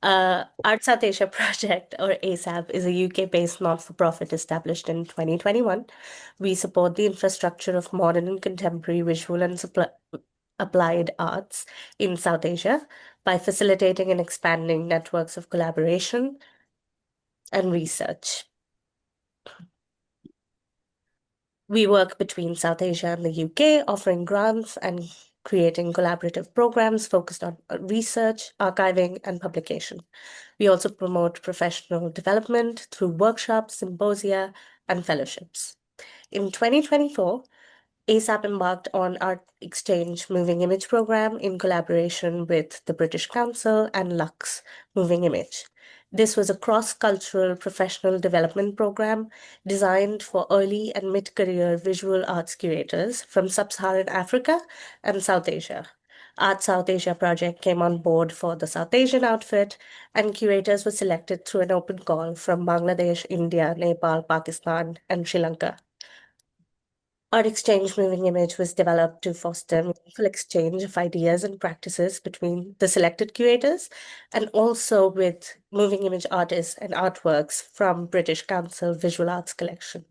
Art South Asia Project, or ASAP, is a UK-based not-for-profit established in 2021. We support the infrastructure of modern and contemporary visual and applied arts in South Asia by facilitating and expanding networks of collaboration and research. We work between South Asia and the UK, offering grants and creating collaborative programs focused on research, archiving, and publication. We also promote professional development through workshops, symposia, and fellowships. In 2024, ASAP embarked on Art Exchange Moving Image Program in collaboration with the British Council and Lux Moving Image. This was a cross-cultural professional development program designed for early and mid-career visual arts curators from Sub-Saharan Africa and South Asia. Art South Asia project came on board for the South Asian outfit, and curators were selected through an open call from Bangladesh, India, Nepal, Pakistan, and Sri Lanka. Art Exchange Moving Image was developed to foster meaningful exchange of ideas and practices between the selected curators and also with moving image artists and artworks from British Council Visual Arts Collection.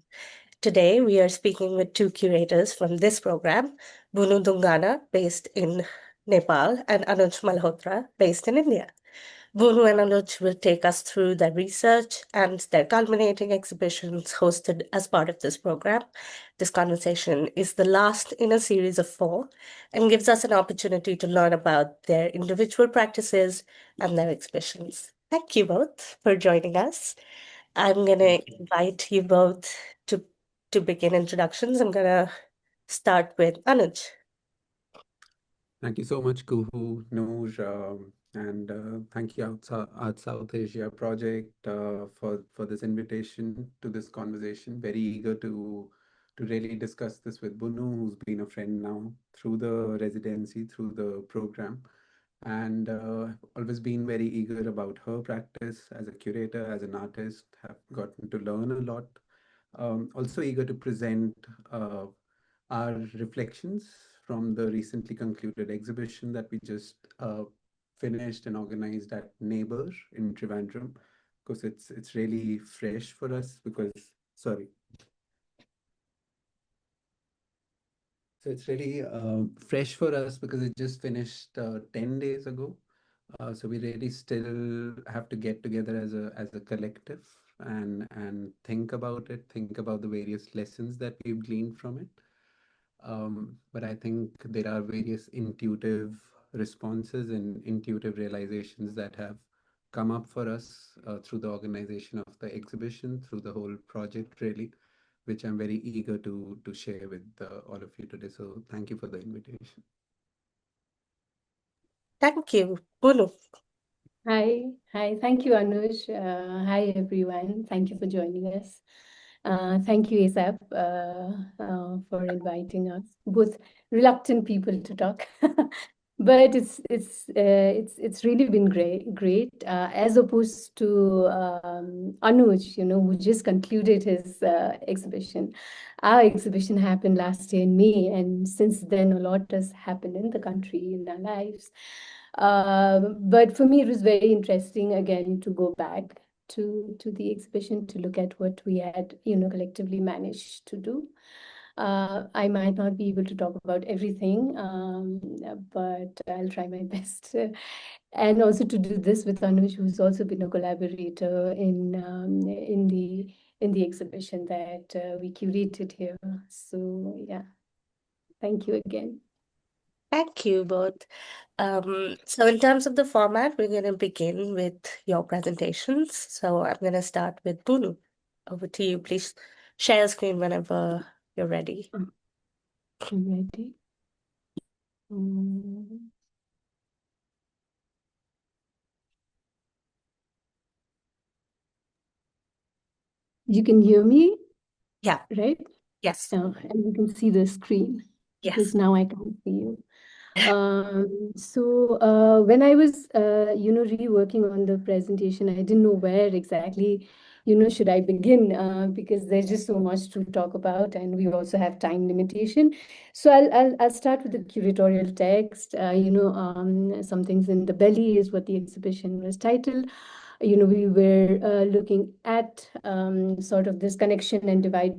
Today, we are speaking with two curators from this program, Bunu Dhungana, based in Nepal, and Anuj Malhotra, based in India. Bunu and Anuj will take us through their research and their culminating exhibitions hosted as part of this program. This conversation is the last in a series of 4 and gives us an opportunity to learn about their individual practices and their exhibitions. Thank you both for joining us. I'm going to invite you both to begin introductions. I'm going to start with Anuj. Thank you so much, Kuhu, Noor, and thank you Art South Asia Project for this invitation to this conversation. Very eager to really discuss this with Bunu, who's been a friend now through the residency, through the program, and always been very eager about her practice as a curator, as an artist. Have gotten to learn a lot. Also eager to present our reflections from the recently concluded exhibition that we just finished and organized at Neighbor in Trivandrum, because it's really fresh for us because sorry. So it's really fresh for us because it just finished 10 days ago. So we really still have to get together as a collective and think about it, think about the various lessons that we've gleaned from it. But I think there are various intuitive responses and intuitive realizations that have come up for us through the organization of the exhibition, through the whole project, really, which I'm very eager to share with all of you today. So thank you for the invitation. Thank you. Bunu. Hi. Thank you, Anuj. Hi, everyone. Thank you for joining us. Thank you, ASAP, for inviting us, both reluctant people to talk. But it's really been great. As opposed to Anuj, who just concluded his exhibition. Our exhibition happened last year in May, and since then a lot has happened in the country, in our lives. But for me, it was very interesting again to go back to the exhibition to look at what we had, collectively managed to do. I might not be able to talk about everything, but I'll try my best. And also to do this with Anuj, who's also been a collaborator in the exhibition that we curated here. So yeah, thank you again. Thank you both. So in terms of the format, we're going to begin with your presentations. So I'm going to start with Bunu. Over to you. Please share your screen whenever you're ready. I'm ready. You can hear me? Yeah. Right? Yes. And you can see the screen. Yes. Because now I can't see you. So when I was, really working on the presentation, I didn't know where exactly should I begin? Because there's just so much to talk about, and we also have time limitation. So I'll start with the curatorial text. Some things in the belly is what the exhibition was titled. We were looking at sort of this connection and divide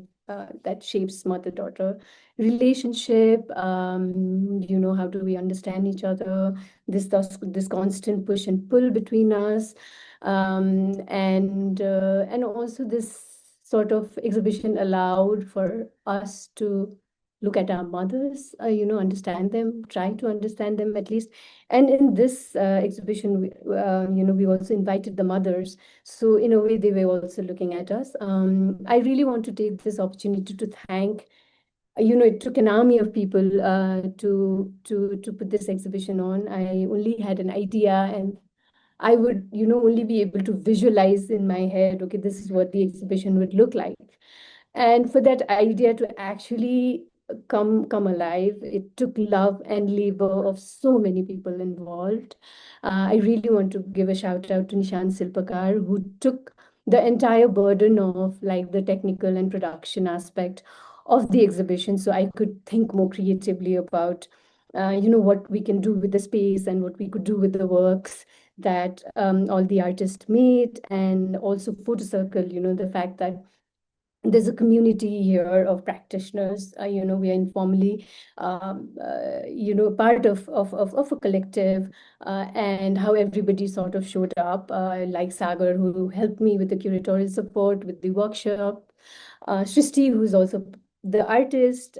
that shapes mother-daughter relationship. How do we understand each other? This constant push and pull between us, and also this sort of exhibition allowed for us to look at our mothers, understand them, try to understand them at least. And in this exhibition, we also invited the mothers. So in a way, they were also looking at us. I really want to take this opportunity to thank. It took an army of people to put this exhibition on. I only had an idea, and I would, only be able to visualize in my head, okay, this is what the exhibition would look like. And for that idea to actually come alive, it took love and labor of so many people involved. I really want to give a shout out to Nishan Silpakar, who took the entire burden of like the technical and production aspect of the exhibition, so I could think more creatively about what we can do with the space and what we could do with the works that all the artists made. And also photo circle, the fact that there's a community here of practitioners. We are informally part of a collective, and how everybody sort of showed up, like Sagar, who helped me with the curatorial support with the workshop. Shristi, who's also the artist,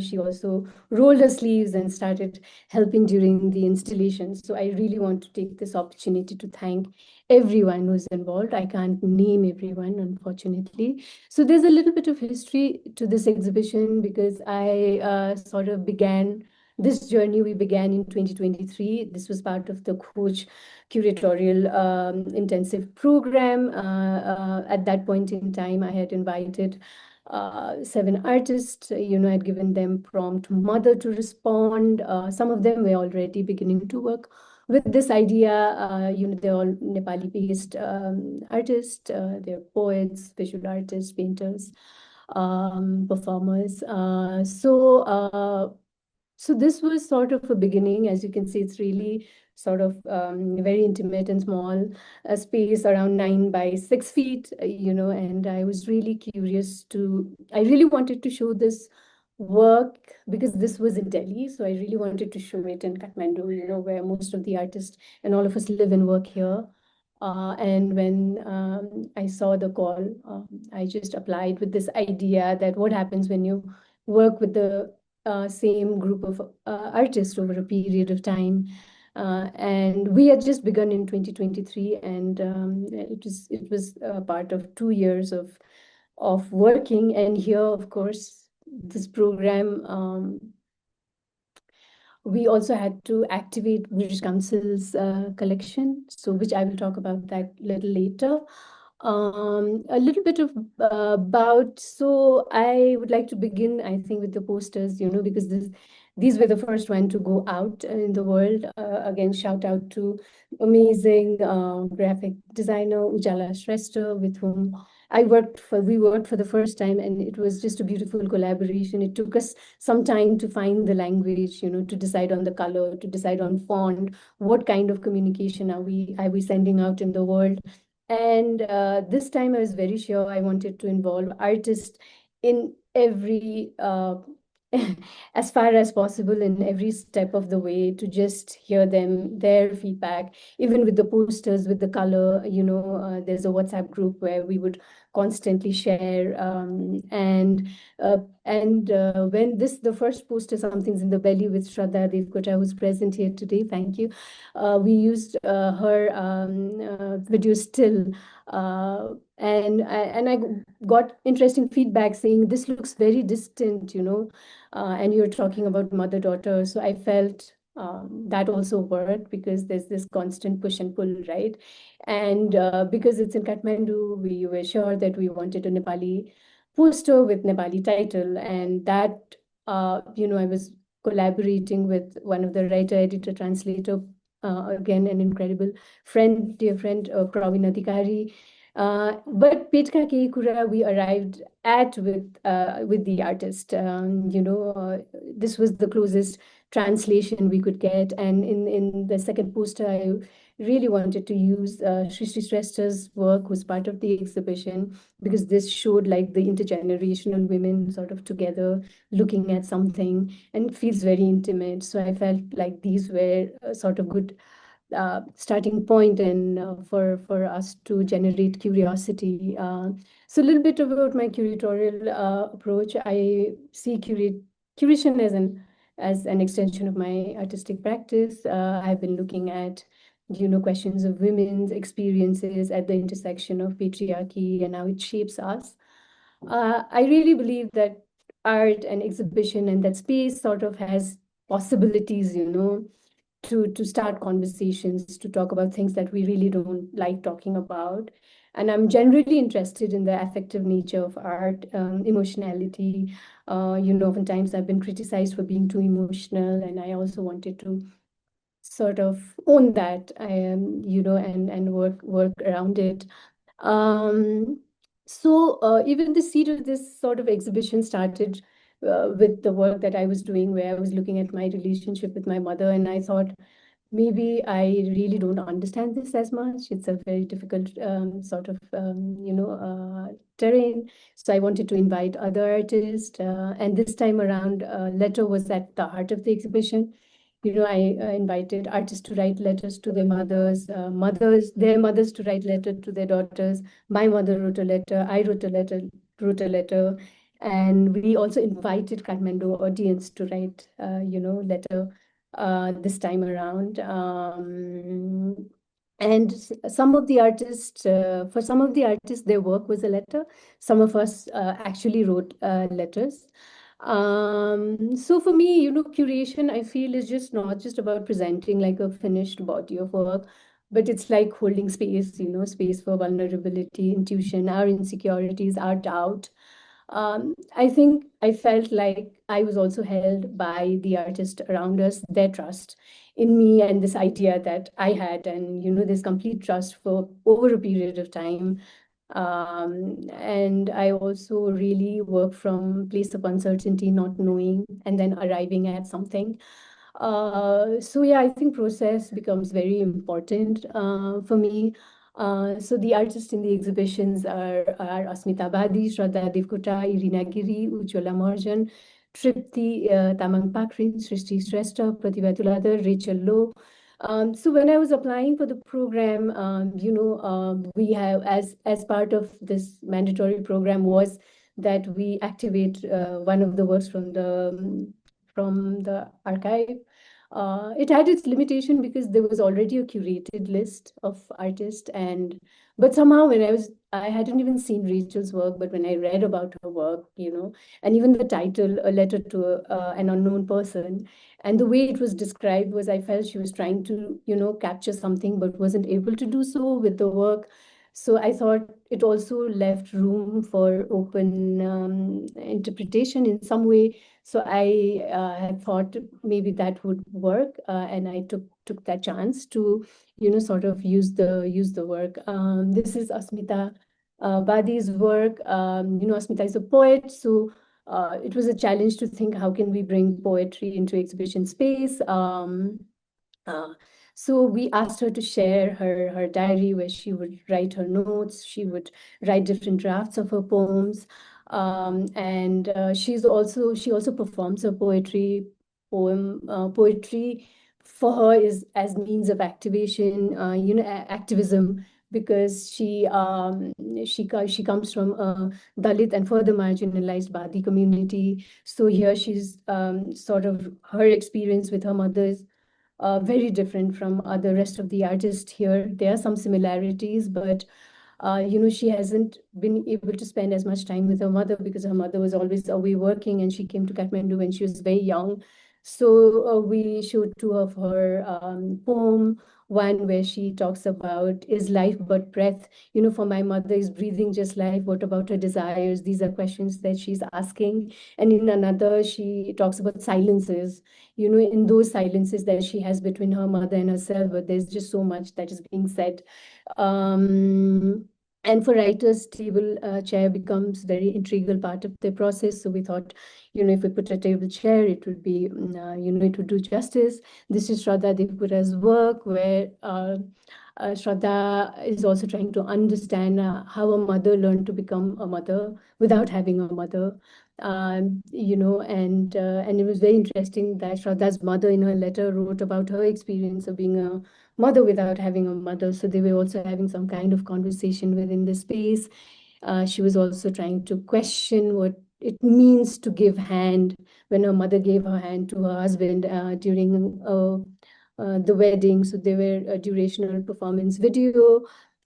she also rolled her sleeves and started helping during the installation. So I really want to take this opportunity to thank everyone who's involved. I can't name everyone, unfortunately. So there's a little bit of history to this exhibition, because I sort of began this journey. We began in 2023. This was part of the Coach curatorial intensive program. At that point in time, I had invited 7 artists. I'd given them prompt mother to respond. Some of them were already beginning to work with this idea. They're all Nepali-based artists. They're poets, visual artists, painters, performers. So this was sort of a beginning. As you can see, it's really sort of very intimate and small, a space around 9 by 6 feet, and I was really curious I really wanted to show this work because this was in Delhi. So I really wanted to show it in Kathmandu, where most of the artists and all of us live and work here. And when I saw the call, I just applied with this idea that what happens when you work with the same group of artists over a period of time. And we had just begun in 2023, and it was part of 2 years of working. And here, of course, this program, we also had to activate British Council's collection, so which I will talk about that a little later. A little bit of about, so I would like to begin, I think, with the posters, because these were the first one to go out in the world. Again, shout out to amazing graphic designer Ujala Shrestha, with whom we worked for the first time, and it was just a beautiful collaboration. It took us some time to find the language, to decide on the color, to decide on font, what kind of communication are we sending out in the world. And this time I was very sure I wanted to involve artists in every as far as possible in every step of the way, to just hear their feedback, even with the posters, with the color. There's a WhatsApp group where we would constantly share, and when the first poster, Something's in the Belly, with Shraddha Devkota, who's present here today, thank you, we used her video still, and I got interesting feedback saying this looks very distant, and you're talking about mother-daughter. So I felt that also worked, because there's this constant push and pull, right? And because it's in Kathmandu, we were sure that we wanted a Nepali poster with Nepali title, and that I was collaborating with one of the writer, editor, translator, again an incredible friend, dear friend, Praveen Adhikari. But Petka Ke Kura we arrived at with the artist. This was the closest translation we could get. And in the second poster, I really wanted to use Srishti Shrestha's work, who's part of the exhibition, because this showed like the intergenerational women sort of together looking at something, and it feels very intimate. So I felt like these were sort of good starting point and for us to generate curiosity. So a little bit about my curatorial approach. I see curation as an extension of my artistic practice. I've been looking at questions of women's experiences at the intersection of patriarchy and how it shapes us. I really believe that art and exhibition and that space sort of has possibilities, to start conversations, to talk about things that we really don't like talking about. And I'm generally interested in the affective nature of art, emotionality. Oftentimes I've been criticized for being too emotional, and I also wanted to sort of own that, and work around it. Um, Even the seed of this sort of exhibition started with the work that I was doing, where I was looking at my relationship with my mother, and I thought maybe I really don't understand this as much. It's a very difficult terrain. So I wanted to invite other artists, and this time around, letter was at the heart of the exhibition. I invited artists to write letters to their mothers, their mothers to write letter to their daughters. My mother wrote a letter, I wrote a letter, and we also invited Kathmandu audience to write, letter this time around. And some of the artists, for some of the artists, their work was a letter. Some of us actually wrote letters. So for me, curation, I feel, is just not just about presenting like a finished body of work, but it's like holding space, space for vulnerability, intuition, our insecurities, our doubt. I think I felt like I was also held by the artists around us, their trust in me and this idea that I had, and this complete trust for over a period of time. And I also really work from place of uncertainty, not knowing, and then arriving at something. So yeah, I think process becomes very important for me. So the artists in the exhibitions are Asmita Badi, Shraddha Devkota, Irina Giri, Ujjwala Morjan, Tripti Tamang Pakrin, Srishti Shrestha, Pratibha Tuladar, Rachel Lowe. So when I was applying for the program, we have as part of this mandatory program was that we activate one of the works from the archive. It had its limitation because there was already a curated list of artists, but somehow I hadn't even seen Rachel's work, but when I read about her work, and even the title, A Letter to an Unknown Person, and the way it was described was, I felt she was trying to, capture something, but wasn't able to do so with the work. So I thought it also left room for open interpretation in some way. So I had thought maybe that would work, and I took that chance to, sort of use the work. This is Asmita Badi's work. Asmita is a poet, so it was a challenge to think how can we bring poetry into exhibition space. Uh, so we asked her to share her diary where she would write her notes. She would write different drafts of her poems. And she also performs her poetry for her is as means of activation, activism, because she comes from a Dalit and further marginalized Badi community. So here she's sort of her experience with her mother is very different from the rest of the artists here. There are some similarities, but she hasn't been able to spend as much time with her mother because her mother was always away working, and she came to Kathmandu when she was very young. So we showed two of her poem, one where she talks about, is life but breath? For my mother, is breathing just life? What about her desires? These are questions that she's asking. And in another, she talks about silences, in those silences that she has between her mother and herself, but there's just so much that is being said. Um, And for writers, table chair becomes very integral part of the process. So we thought, if we put a table chair, it would be, it would do justice. This is Shraddha Devpura's work, where Shraddha is also trying to understand how a mother learned to become a mother without having a mother. And it was very interesting that Shraddha's mother in her letter wrote about her experience of being a mother without having a mother. So they were also having some kind of conversation within the space. She was also trying to question what it means to give hand when her mother gave her hand to her husband during the wedding. So they were a durational performance video.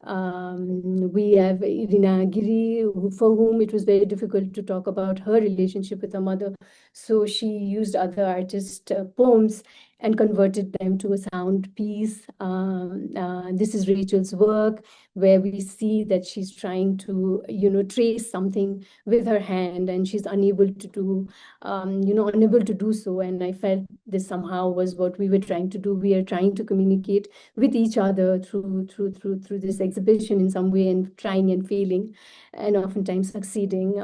We have Irina Giri, for whom it was very difficult to talk about her relationship with her mother. So she used other artists' poems and converted them to a sound piece. This is Rachel's work, where we see that she's trying to, trace something with her hand, and she's unable to do so. And I felt this somehow was what we were trying to do. We are trying to communicate with each other through this exhibition in some way, and trying and failing, and oftentimes succeeding.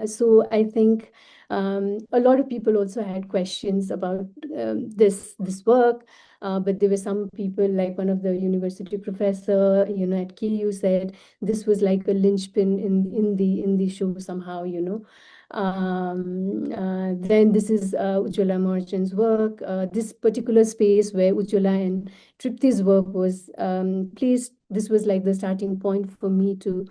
So I think a lot of people also had questions about this work, but there were some people, like one of the university professor, at KU, said this was like a linchpin in the show somehow. Then this is Ujjwala Moharjan's work. This particular space where Ujjwala and Tripti's work was placed, this was like the starting point for me to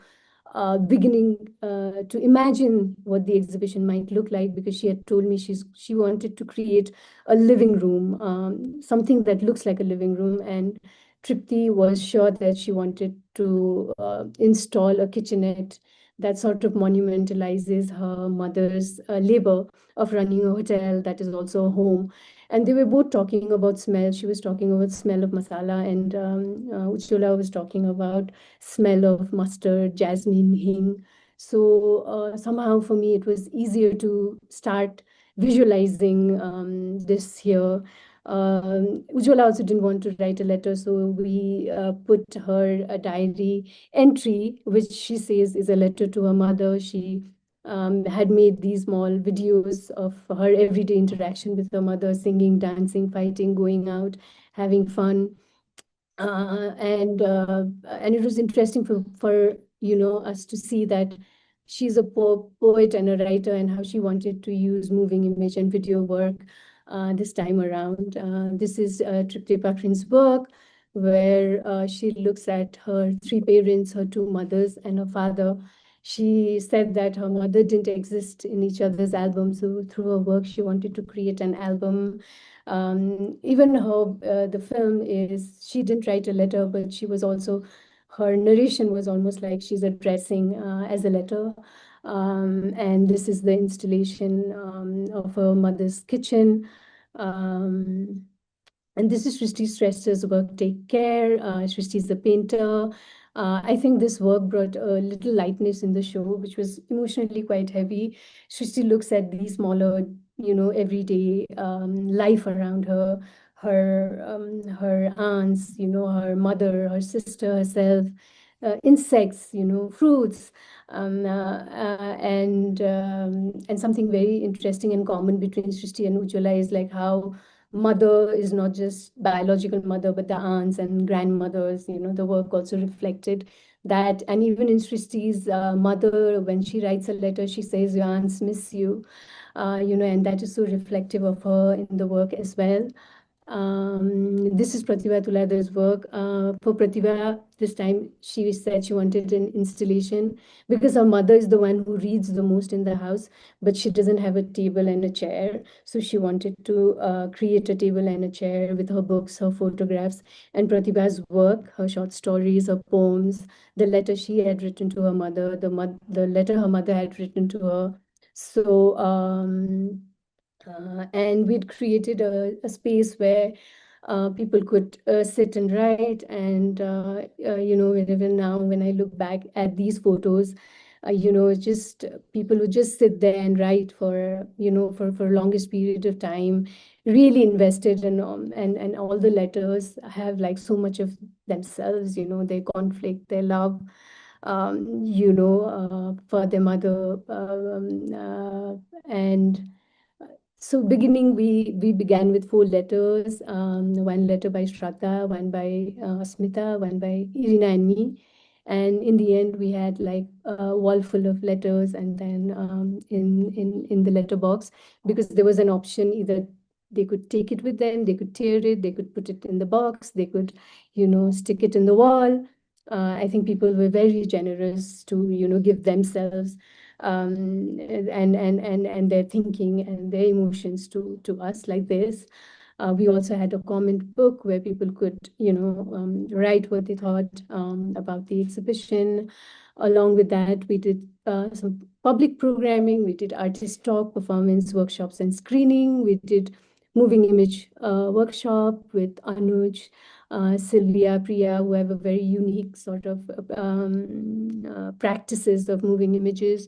beginning to imagine what the exhibition might look like, because she had told me she wanted to create a living room, something that looks like a living room. And Tripti was sure that she wanted to install a kitchenette that sort of monumentalizes her mother's labor of running a hotel that is also a home. And they were both talking about smell. She was talking about smell of masala, and Ujjwala was talking about smell of mustard, jasmine, hing. So somehow for me, it was easier to start visualizing this here. Ujjwala also didn't want to write a letter, so we put her a diary entry, which she says is a letter to her mother. She had made these small videos of her everyday interaction with her mother, singing, dancing, fighting, going out, having fun. And it was interesting for us to see that she's a poet and a writer, and how she wanted to use moving image and video work this time around. This is Tripti Pakrin's work, where she looks at her three parents, her two mothers and her father. She said that her mother didn't exist in each other's album, so through her work she wanted to create an album. Even the film is, she didn't write a letter, but she was also, her narration was almost like she's addressing as a letter. And this is the installation of her mother's kitchen. Um, and this is Srishti Shrestha's work, Take Care. Srishti is a painter. I think this work brought a little lightness in the show, which was emotionally quite heavy. Srishti looks at the smaller, everyday life around her, her aunts, her mother, her sister, herself, insects, fruits, and something very interesting and common between Srishti and Ujjwala is like how mother is not just biological mother, but the aunts and grandmothers, the work also reflected that. And even in Srishti's mother, when she writes a letter, she says, your aunts miss you, and that is so reflective of her in the work as well. This is Pratibha Tuladar's work. For Pratibha, this time she said she wanted an installation because her mother is the one who reads the most in the house, but she doesn't have a table and a chair. So she wanted to create a table and a chair with her books, her photographs, and Pratibha's work, her short stories, her poems, the letter she had written to her mother, the letter her mother had written to her. So, and we'd created a space where people could sit and write. And, even now, when I look back at these photos, just people would just sit there and write for longest period of time, really invested in, and all the letters have like so much of themselves, their conflict, their love. for their mother. And so beginning, we began with 4 letters, one letter by Shraddha, one by Smita, one by Irina and me. And in the end, we had like a wall full of letters, and then in the letter box, because there was an option, either they could take it with them, they could tear it, they could put it in the box, they could, stick it in the wall. I think people were very generous to, give themselves, and their thinking and their emotions to us like this. We also had a comment book where people could, write what they thought about the exhibition. Along with that, we did some public programming. We did artist talk, performance workshops, and screening. We did moving image workshop with Anuj, Sylvia, Priya, who have a very unique sort of practices of moving images.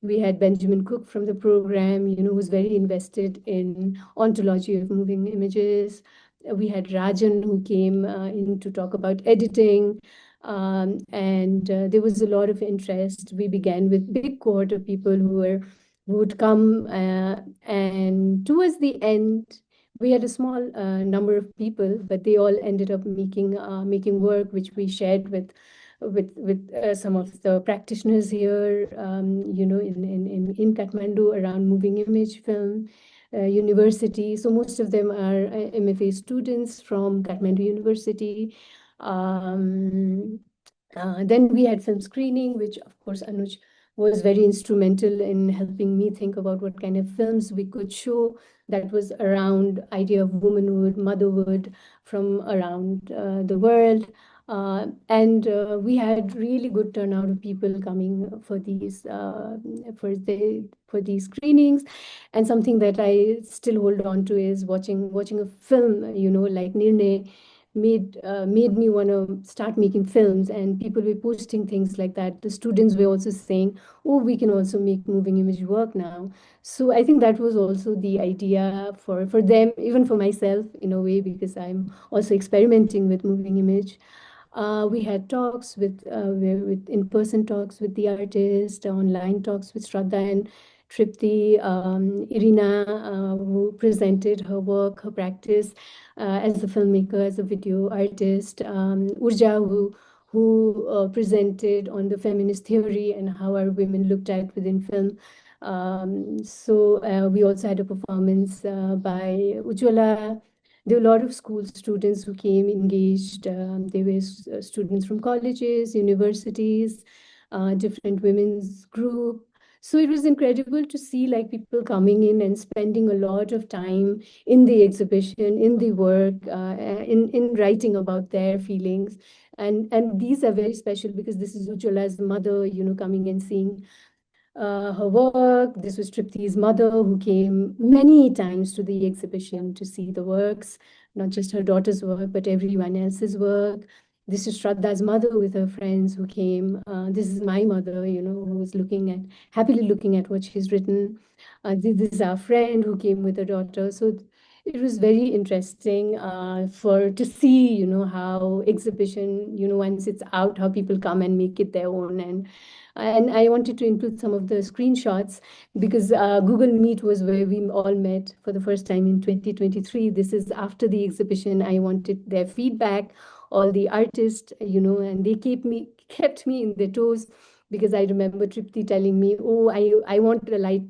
We had Benjamin Cook from the program, who's very invested in ontology of moving images. We had Rajan, who came in to talk about editing. And there was a lot of interest. We began with big cohort of people who would come, and towards the end, we had a small number of people, but they all ended up making work, which we shared with some of the practitioners here, in Kathmandu around moving image film university. So most of them are MFA students from Kathmandu University. Then we had film screening, which of course Anuj was very instrumental in helping me think about what kind of films we could show that was around idea of womanhood, motherhood from around the world. And we had really good turnout of people coming for these screenings. And something that I still hold on to is watching a film, like Nirnay made me want to start making films, and people were posting things like that. The students were also saying, oh, we can also make moving image work now. So I think that was also the idea for them, even for myself in a way, because I'm also experimenting with moving image. We had talks with in-person talks with the artist, online talks with Shraddha and Tripti, Irina, who presented her work, her practice as a filmmaker, as a video artist, Urja, who presented on the feminist theory and how our women looked at within film. So we also had a performance by Ujjwala. There were a lot of school students who came engaged. There were students from colleges, universities, different women's group. So it was incredible to see like people coming in and spending a lot of time in the exhibition, in the work, in writing about their feelings. And these are very special because this is Ujjwala's mother, coming and seeing her work. This was Tripti's mother, who came many times to the exhibition to see the works, not just her daughter's work, but everyone else's work. This is Shraddha's mother with her friends who came. This is my mother, who was happily looking at what she's written. This is our friend who came with her daughter. So it was very interesting to see, how exhibition, once it's out, how people come and make it their own. And I wanted to include some of the screenshots because Google Meet was where we all met for the first time in 2023. This is after the exhibition. I wanted their feedback, all the artists, and they kept me in their toes, because I remember Tripti telling me, oh, I want the light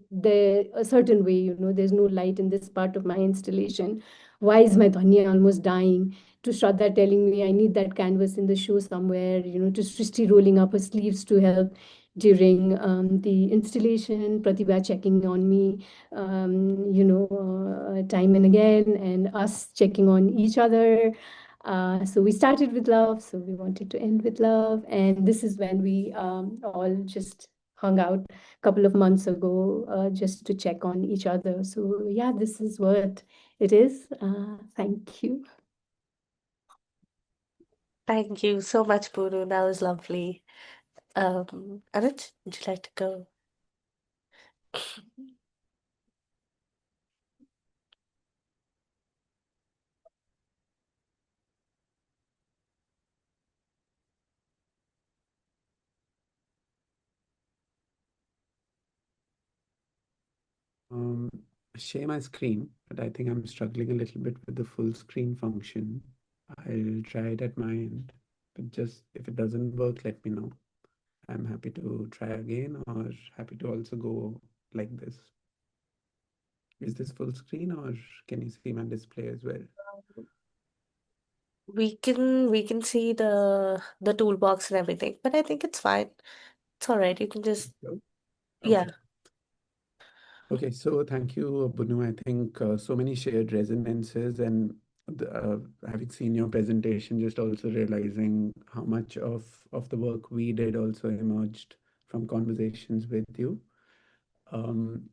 there a certain way, there's no light in this part of my installation. Why is my dhanya almost dying? To Shraddha telling me I need that canvas in the show somewhere, to Srishti rolling up her sleeves to help during the installation, Pratibha checking on me, time and again, and us checking on each other. So we started with love, so we wanted to end with love. And this is when we all just hung out a couple of months ago just to check on each other. So yeah, this is what it is. Thank you. Thank you so much, Bunu. That was lovely. Anuj, would you like to go? Um, Share my screen, but I think I'm struggling a little bit with the full screen function. I'll try it at my end, but just if it doesn't work, let me know. I'm happy to try again or happy to also go like this. Is this full screen or can you see my display as well? We can see the toolbox and everything, but I think it's fine. It's all right. You can just So, yeah. okay. Okay, so thank you, Bunu. I think so many shared resonances, and having seen your presentation, just also realizing how much of the work we did also emerged from conversations with you. Um,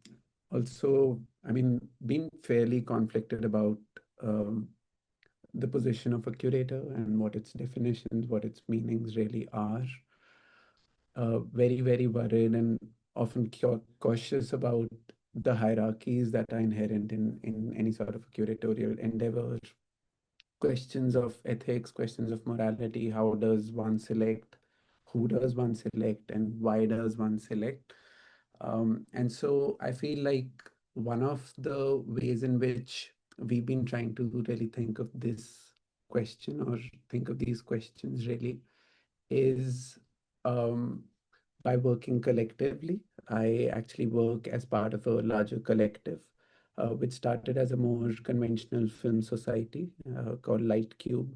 Also, I mean, being fairly conflicted about um, the position of a curator and what its definitions, what its meanings really are. Very, very worried and often cautious about the hierarchies that are inherent in any sort of curatorial endeavor. Questions of ethics, questions of morality. How does one select? Who does one select? And why does one select? And so I feel like one of the ways in which we've been trying to really think of this question or think of these questions really is um, by working collectively. I actually work as part of a larger collective, which started as a more conventional film society called Light Cube.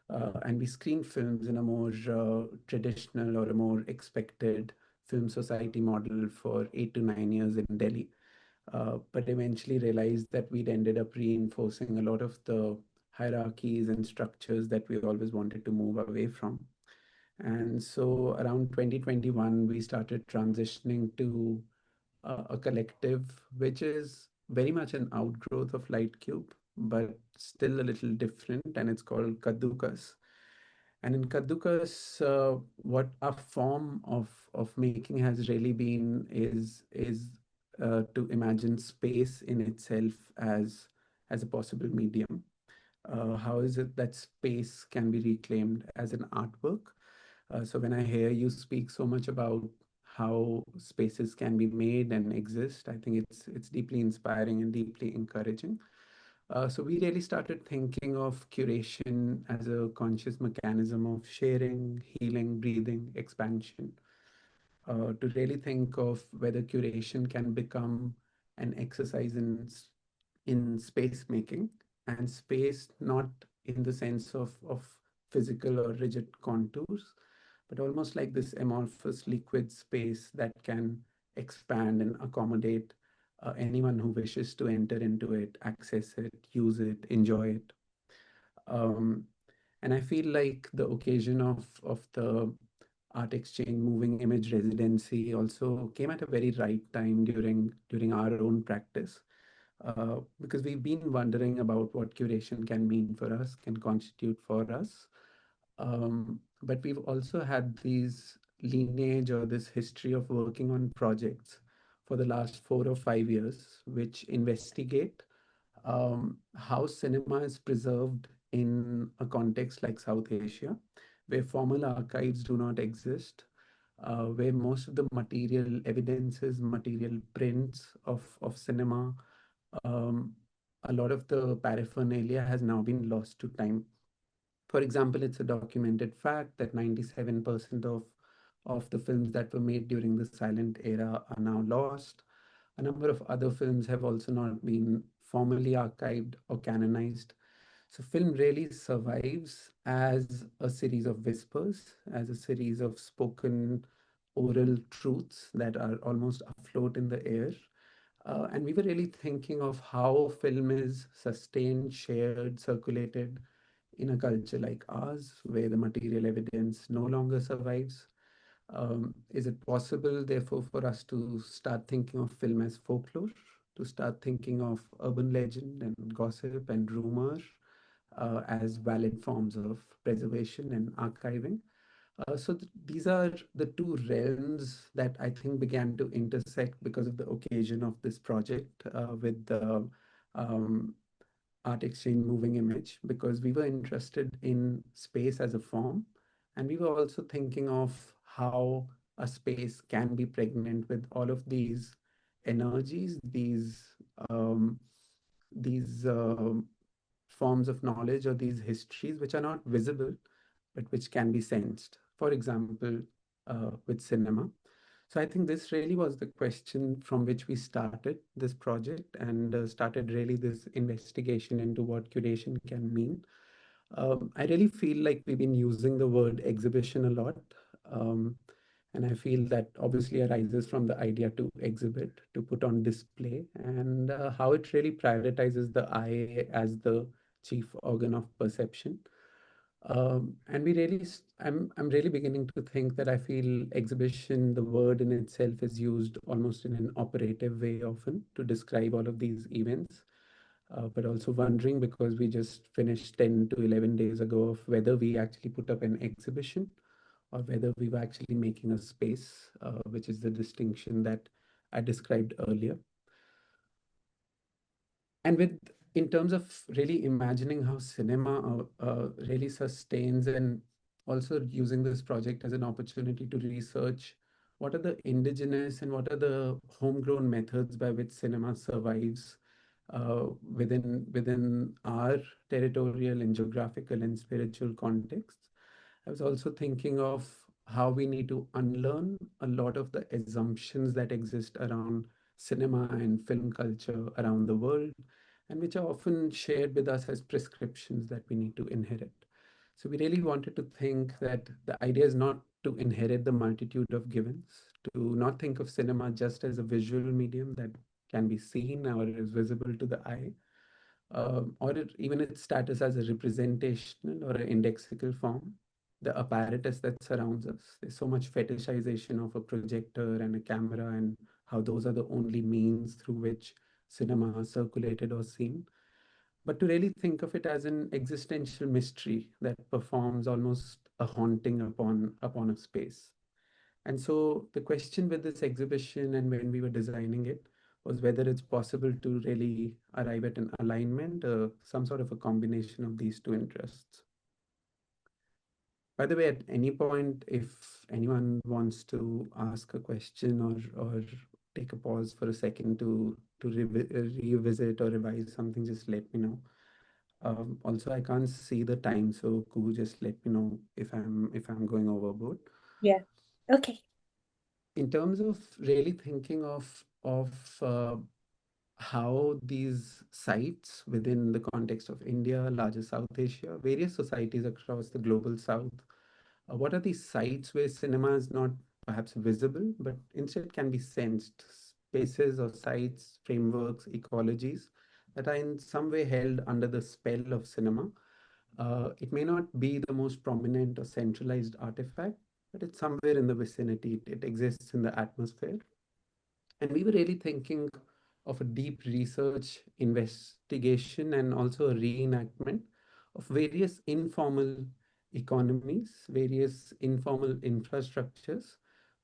And we screen films in a more traditional or a more expected film society model for 8 to 9 years in Delhi. But eventually realized that we'd ended up reinforcing a lot of the hierarchies and structures that we always wanted to move away from. And so around 2021, we started transitioning to a collective, which is very much an outgrowth of Light Cube, but still a little different. And it's called Kaddukas. And in Kaddukas, what a form of making has really been is to imagine space in itself as a possible medium. How is it that space can be reclaimed as an artwork? So when I hear you speak so much about how spaces can be made and exist, I think it's deeply inspiring and deeply encouraging. So we really started thinking of curation as a conscious mechanism of sharing, healing, breathing, expansion. To really think of whether curation can become an exercise in space making and space not in the sense of physical or rigid contours, but almost like this amorphous liquid space that can expand and accommodate anyone who wishes to enter into it, access it, use it, enjoy it. Um, and I feel like the occasion of the art exchange moving image residency also came at a very right time during our own practice, because we've been wondering about what curation can mean for us, can constitute for us. But we've also had these lineage or this history of working on projects for the last 4 or 5 years, which investigate how cinema is preserved in a context like South Asia, where formal archives do not exist, where most of the material evidences, material prints of cinema, um, a lot of the paraphernalia has now been lost to time. For example, it's a documented fact that 97% of the films that were made during the silent era are now lost. A number of other films have also not been formally archived or canonized. So, film really survives as a series of whispers, as a series of spoken oral truths that are almost afloat in the air. And we were really thinking of how film is sustained, shared, circulated in a culture like ours, where the material evidence no longer survives. Is it possible, therefore, for us to start thinking of film as folklore, to start thinking of urban legend and gossip and rumor as valid forms of preservation and archiving? These are the two realms that I think began to intersect because of the occasion of this project with the um, art exchange moving image, because we were interested in space as a form, and we were also thinking of how a space can be pregnant with all of these energies, um, these forms of knowledge or these histories which are not visible but which can be sensed. For example, with cinema. So I think this really was the question from which we started this project and started really this investigation into what curation can mean. I really feel like we've been using the word exhibition a lot. Um, and I feel that obviously arises from the idea to exhibit, to put on display, and how it really prioritizes the eye as the chief organ of perception. And we really, I'm really beginning to think that I feel exhibition, the word in itself is used almost in an operative way often to describe all of these events. But also wondering because we just finished 10 to 11 days ago of whether we actually put up an exhibition or whether we were actually making a space, which is the distinction that I described earlier. And with in terms of really imagining how cinema really sustains and also using this project as an opportunity to research what are the indigenous and what are the homegrown methods by which cinema survives within our territorial and geographical and spiritual contexts. I was also thinking of how we need to unlearn a lot of the assumptions that exist around cinema and film culture around the world, and which are often shared with us as prescriptions that we need to inherit. So we really wanted to think that the idea is not to inherit the multitude of givens, to not think of cinema just as a visual medium that can be seen or is visible to the eye, even its status as a representational or an indexical form, the apparatus that surrounds us. There's so much fetishization of a projector and a camera and how those are the only means through which cinema is circulated or seen. But to really think of it as an existential mystery that performs almost a haunting upon a space. And so the question with this exhibition and when we were designing it was whether it's possible to really arrive at an alignment, some sort of a combination of these two interests. By the way, at any point, if anyone wants to ask a question or take a pause for a second to revisit or revise something, just let me know. Also, I can't see the time, so Kuhu, just let me know if I'm going overboard. Yeah. Okay. In terms of really thinking of how these sites within the context of India, larger South Asia, various societies across the global South, what are these sites where cinema is not perhaps visible, but instead can be sensed? Spaces or sites, frameworks, ecologies that are in some way held under the spell of cinema. It may not be the most prominent or centralized artifact, but it's somewhere in the vicinity. It exists in the atmosphere. And we were really thinking of a deep research, investigation, and also a reenactment of various informal economies, various informal infrastructures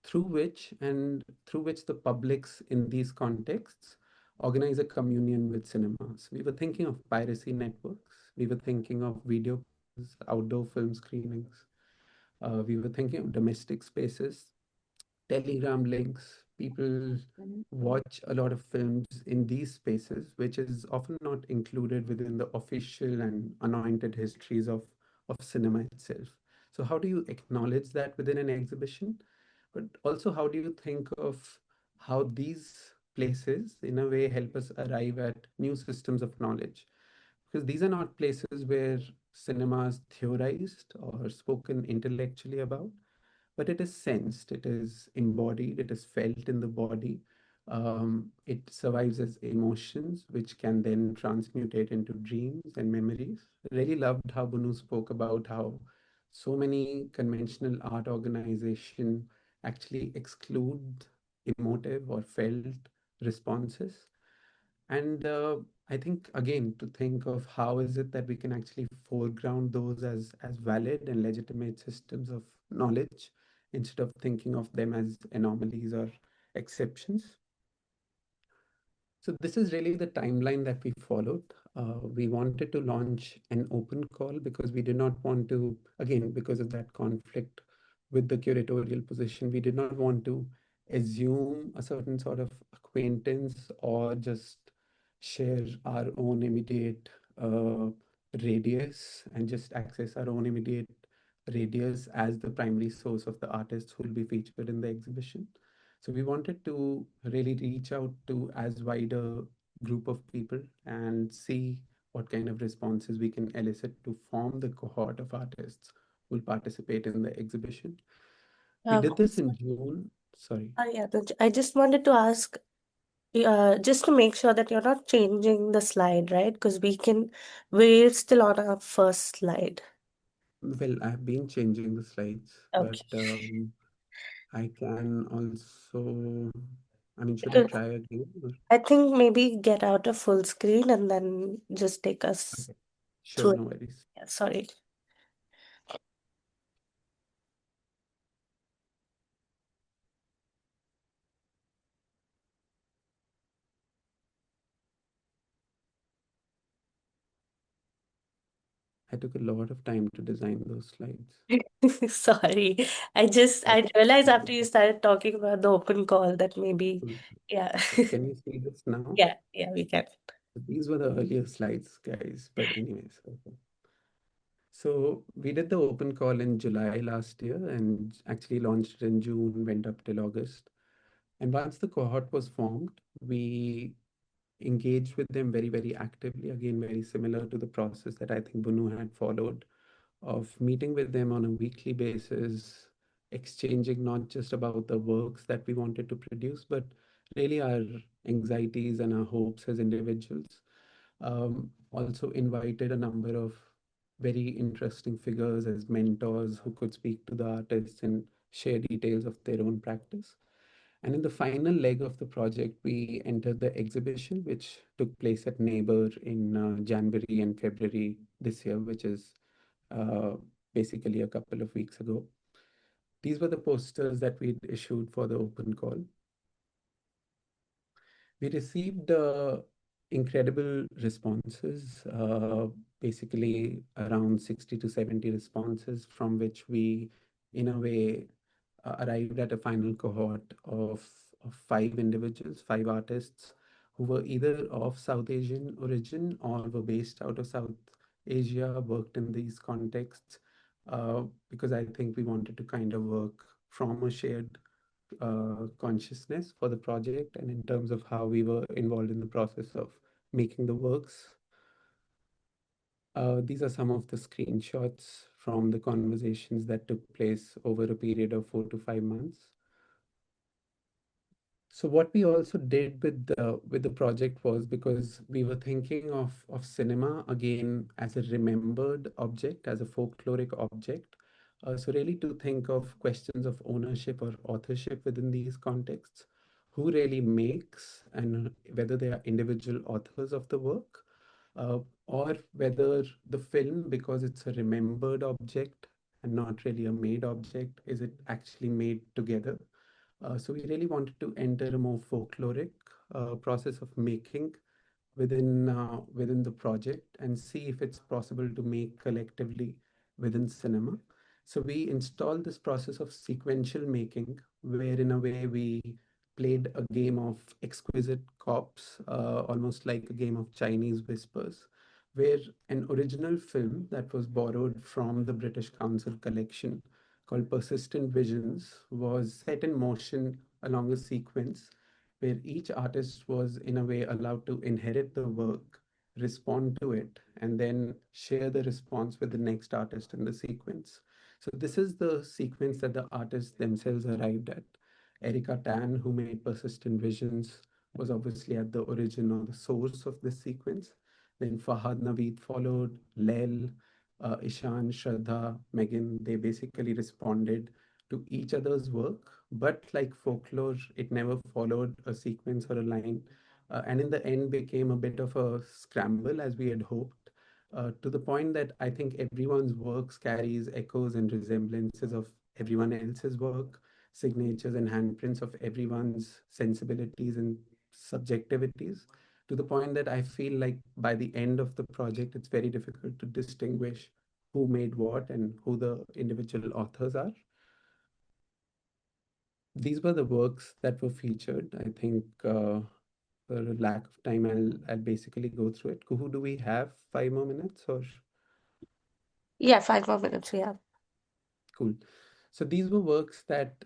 through which the publics in these contexts organize a communion with cinemas. We were thinking of piracy networks. We were thinking of video, outdoor film screenings. We were thinking of domestic spaces, Telegram links. People watch a lot of films in these spaces, which is often not included within the official and anointed histories of cinema itself. So, how do you acknowledge that within an exhibition? But also, how do you think of how these places, in a way, help us arrive at new systems of knowledge? Because these are not places where cinema is theorized or spoken intellectually about, but it is sensed, it is embodied, it is felt in the body. It survives as emotions, which can then transmutate into dreams and memories. I really loved how Bunu spoke about how so many conventional art organization actually exclude emotive or felt responses. And I think again to think of how is it that we can actually foreground those as valid and legitimate systems of knowledge instead of thinking of them as anomalies or exceptions. So this is really the timeline that we followed. We wanted to launch an open call because we did not want to, again, because of that conflict with the curatorial position, we did not want to assume a certain sort of acquaintance or just share our own immediate radius and just access our own immediate radius as the primary source of the artists who will be featured in the exhibition. So we wanted to really reach out to as wide a group of people and see what kind of responses we can elicit to form the cohort of artists who will participate in the exhibition. We did this in June. Sorry. Yeah, I just wanted to ask, just to make sure that you're not changing the slide, right? Because we're still on our first slide. Well, I've been changing the slides, but Okay. I can also, I mean, should I Because try again? I think maybe get out of full screen and then just take us Okay. Sure, through it. no worries. Yeah, sorry. I took a lot of time to design those slides. Sorry. But I realized after you started talking about the open call that maybe, cool. yeah. Can you see this now? Yeah, we can. These were the earlier slides, guys. But anyways, okay. So we did the open call in July last year and actually launched it in June, went up till August. And once the cohort was formed, we engaged with them very, very actively. Again, very similar to the process that I think Bunu had followed of meeting with them on a weekly basis, exchanging not just about the works that we wanted to produce, but really our anxieties and our hopes as individuals. Also invited a number of very interesting figures as mentors who could speak to the artists and share details of their own practice. And in the final leg of the project, we entered the exhibition, which took place at Neighbor in January and February this year, which is uh, basically a couple of weeks ago. These were the posters that we issued for the open call. We received incredible responses, basically around 60 to 70 responses, from which we, in a way, arrived at a final cohort of five individuals, five artists who were either of South Asian origin or were based out of South Asia, worked in these contexts, because I think we wanted to kind of work from a shared consciousness for the project and in terms of how we were involved in the process of making the works. These are some of the screenshots from the conversations that took place over a period of 4 to 5 months. So what we also did with the project was, because we were thinking of cinema again as a remembered object, as a folkloric object. So really to think of questions of ownership or authorship within these contexts, who really makes and whether they are individual authors of the work, or whether the film, because it's a remembered object and not really a made object, is it actually made together? So we really wanted to enter a more folkloric process of making within the project and see if it's possible to make collectively within cinema. So we installed this process of sequential making, where in a way we played a game of exquisite cops, almost like a game of Chinese whispers, where an original film that was borrowed from the British Council collection called Persistent Visions was set in motion along a sequence where each artist was in a way allowed to inherit the work, respond to it, and then share the response with the next artist in the sequence. So this is the sequence that the artists themselves arrived at. Erica Tan, who made Persistent Visions, was obviously at the origin or the source of this sequence. Then Fahad Naveed followed, Lel, Ishan, Shraddha, Megan, they basically responded to each other's work. But like folklore, it never followed a sequence or a line. And in the end became a bit of a scramble as we had hoped, to the point that I think everyone's works carries echoes and resemblances of everyone else's work, signatures and handprints of everyone's sensibilities and subjectivities, to the point that I feel like by the end of the project, it's very difficult to distinguish who made what and who the individual authors are. these were the works that were featured. I think for a lack of time, I'll basically go through it. Kuhu, do we have 5 more minutes or? Yeah, 5 more minutes we have. Cool. So these were works that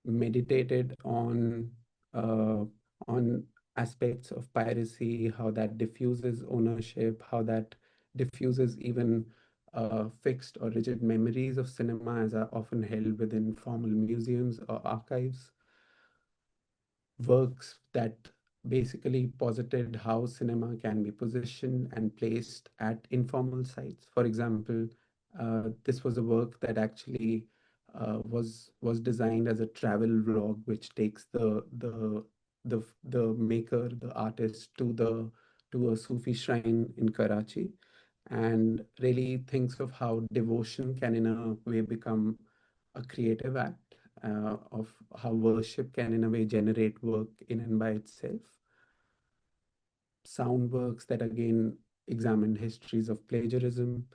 meditated uh, on aspects of piracy, how that diffuses ownership, how that diffuses even fixed or rigid memories of cinema as are often held within formal museums or archives. Works that basically posited how cinema can be positioned and placed at informal sites. For example, this was a work that actually was designed as a travel vlog, which takes the maker, the artist, to a Sufi shrine in Karachi, and really thinks of how devotion can, in a way, become a creative act, of how worship can, in a way, generate work in and by itself. Sound works that again examined histories of plagiarism.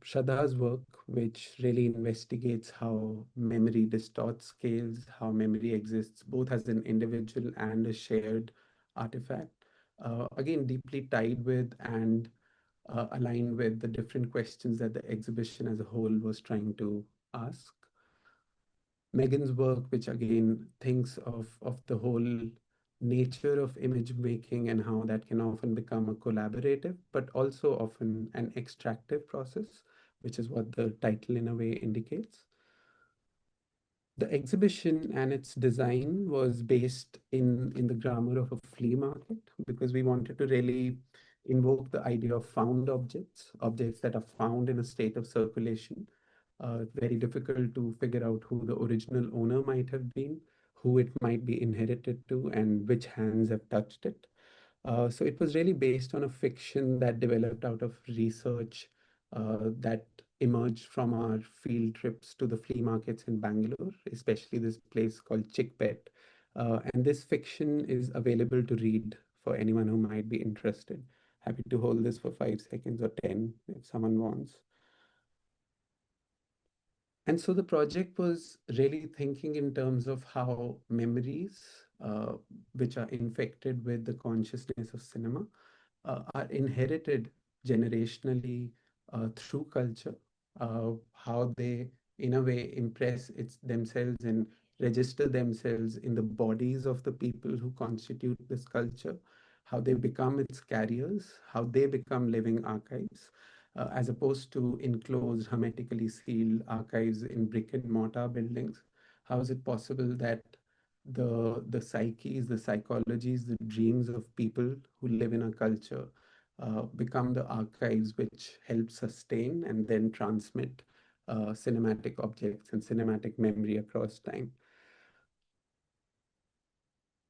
Shraddha's work, which really investigates how memory distorts scales, how memory exists both as an individual and a shared artifact. Again, deeply tied with and aligned with the different questions that the exhibition as a whole was trying to ask. Megan's work, which again thinks of the whole nature of image making and how that can often become a collaborative, but also often an extractive process, which is what the title in a way indicates. The exhibition and its design was based in the grammar of a flea market, because we wanted to really invoke the idea of found objects, objects that are found in a state of circulation. Very difficult to figure out who the original owner might have been, who it might be inherited to, and which hands have touched it. So it was really based on a fiction that developed out of research that emerged from our field trips to the flea markets in Bangalore, especially this place called Chickpet. And this fiction is available to read for anyone who might be interested. Happy to hold this for 5 seconds or 10 if someone wants. And so the project was really thinking in terms of how memories, which are infected with the consciousness of cinema, are inherited generationally through culture, how they, in a way, impress themselves and register themselves in the bodies of the people who constitute this culture, how they become its carriers, how they become living archives, as opposed to enclosed, hermetically sealed archives in brick and mortar buildings. How is it possible that the psyches, the psychologies, the dreams of people who live in a culture become the archives which help sustain and then transmit cinematic objects and cinematic memory across time?